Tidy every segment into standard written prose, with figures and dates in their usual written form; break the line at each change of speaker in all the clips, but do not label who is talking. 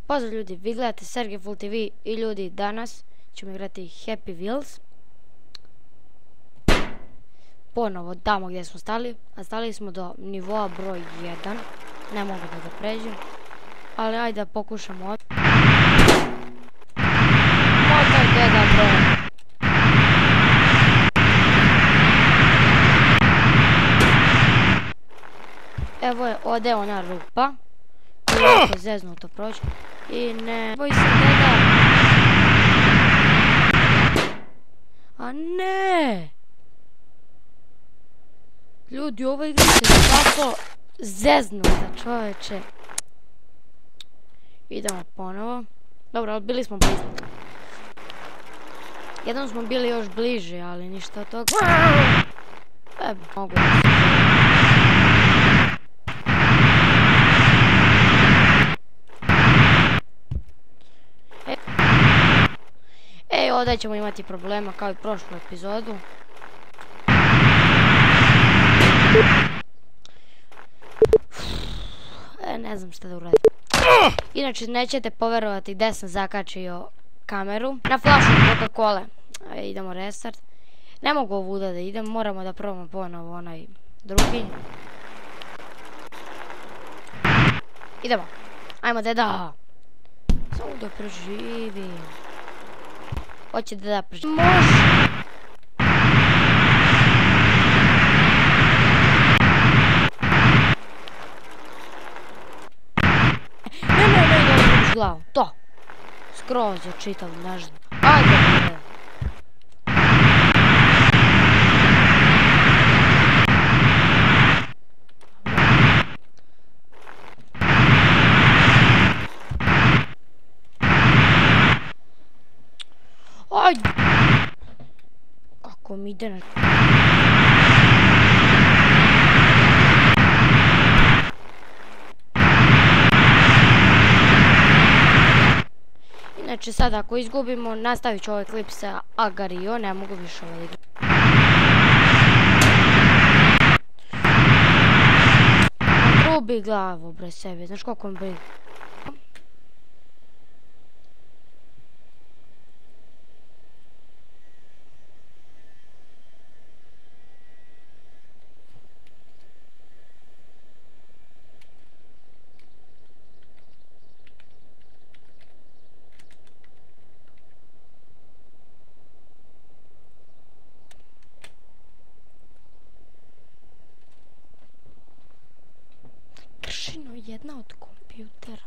Pozdrav ljudi, vi gledate Sergej Full TV i ljudi, danas ćemo igrati Happy Wheels. Ponovo tamo gdje smo stali, a stali smo do nivoa broj 1. Ne mogu da ga pređem, ali ajde da pokušamo ovdje. Motaj deda broj. Evo je, ovdje ona rupa. Jako zeznuto proći. I ne boj se deda. A ne! Ljudi, ova igra se tako zeznuta, čovječe. Idemo ponovo. Dobro, ali bili smo blizu. Jednom smo bili još bliže, ali ništa od toga. Mogu da se... Ovdje ćemo imati problema kao i prošlu epizodu. Ne znam šta da uradim. Inače nećete poverovati gdje sam zakačio kameru. Na flašu Coca-Cola. Idemo restart. Ne mogu ovuda da idem, moramo da probamo ponovo onaj drugi. Idemo. Ajmo deda. Samo da preživim. Hoće da preživim. Može! Ne, da glavu. To. Skroz je čitav naš. Ajde, bre. Ajde! Kako mi ide na... Inače sad ako izgubimo, nastavit ću ovaj klip sa Agario, ne mogu više ovaj igrati. Drubi glavu bre sebi, znaš koliko mi briga. Jedna od kompjutera.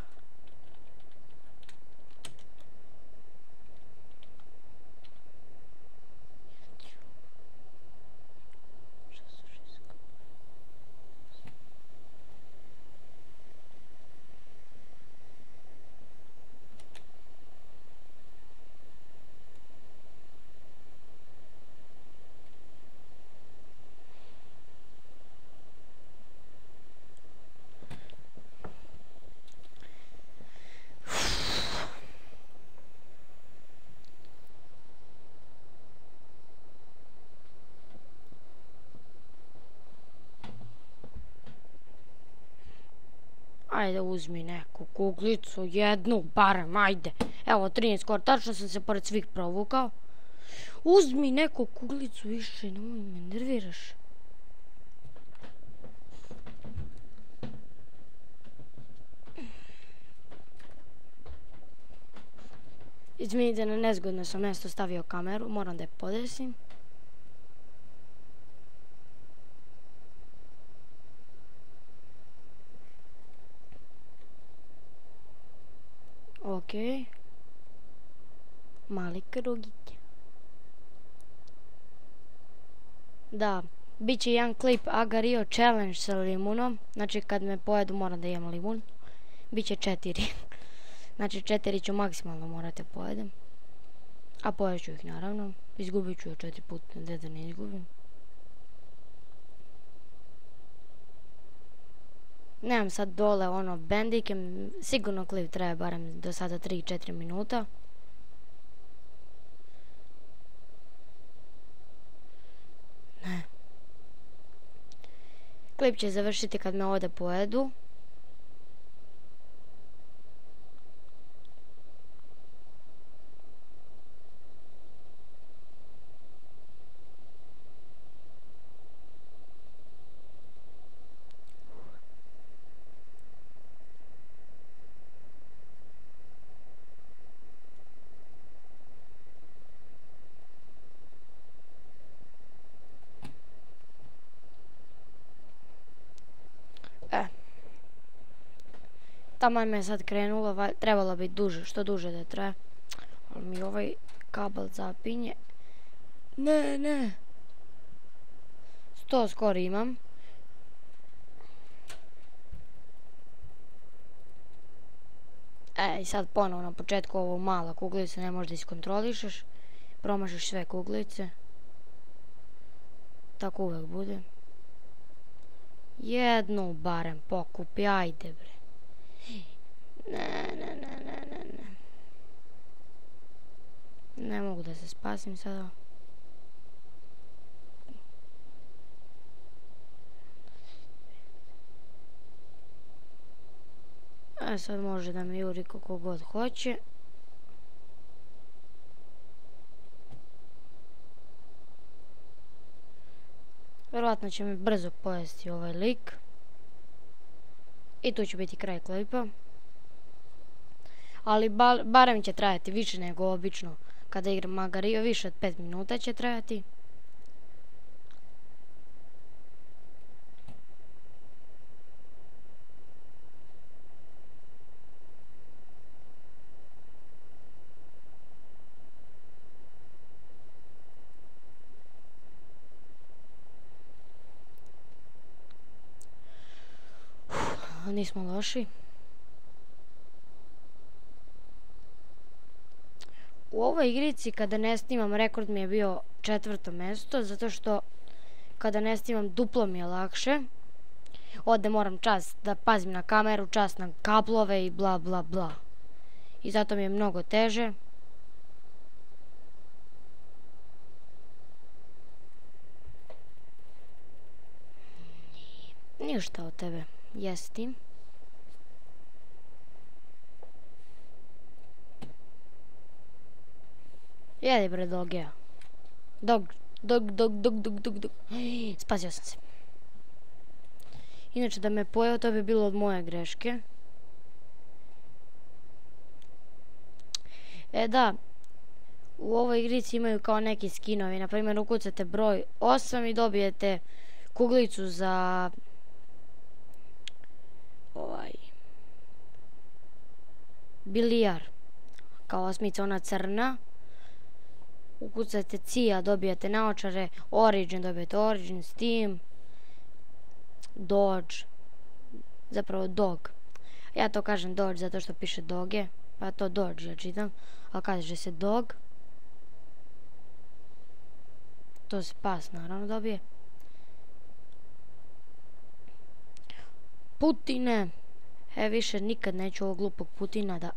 Ajde, uzmi neku kuglicu, jednu, barem, ajde. Evo, 13 skoro, tačno sam se pored svih provukao. Uzmi neku kuglicu više, nemoj me nerviraš. Izvinite, na nezgodno sam mjesto stavio kameru, moram da je podesim. Okej. Mali krugić. Da, bit će jedan klip Agario challenge sa limunom. Znači kad me pojedu moram da jem limun. Biće 4. Znači 4 ću maksimalno morati pojedem. A pojeću ih naravno. Izgubit ću 4 puta, da ne izgubim. Nemam sad dole ono bandike, sigurno klip traje barem do sada 3-4 minuta. Ne. Klip će završiti kad me ovdje pojedu. Taman me je sad krenulo, trebalo bi duže, što duže da traje. Ali mi ovaj kabel zapinje. Ne. 100 skoro imam. I sad ponovo na početku ovo mala kuglica, ne možeš da iskontrolišeš. Promašiš sve kuglice. Tako uvek bude. Jednu barem pokupi, ajde bre. Ne. Ne mogu da se spasim sada. Sad može da me juri kako god hoće. Vjerojatno će mi brzo pojesti ovaj lik. I tu će biti kraj klipa. Ali barem će trajati više nego obično. Kada igram Agario, više od 5 minuta će trajati. Nismo loši. U ovoj igrici kada ne snimam rekord mi je bio 4. mjesto, zato što kada ne snimam duplo mi je lakše. Ovdje moram čas da pazim na kameru, čas na kablove i bla bla bla. I zato mi je mnogo teže. Ništa od tebe, jesi ti? Jedi bre dogija. Dog. Spasio sam se. Inače da me pojeo to bi bilo od moje greške. Da. U ovoj igrici imaju kao neki skinovi. Naprimjer ukucate broj 8 i dobijete kuglicu za bilijar. Kao osmica ona crna. Ukucate Cija, dobijate naočare, Origin, dobijete Origin, Steam, Dodge, zapravo Dog. Ja to kažem Dodge zato što piše Doge, pa to Dodge ja čitam, ali kaže se Dog. To se pas naravno dobije. Putine, više nikad neću ovog glupog Putina da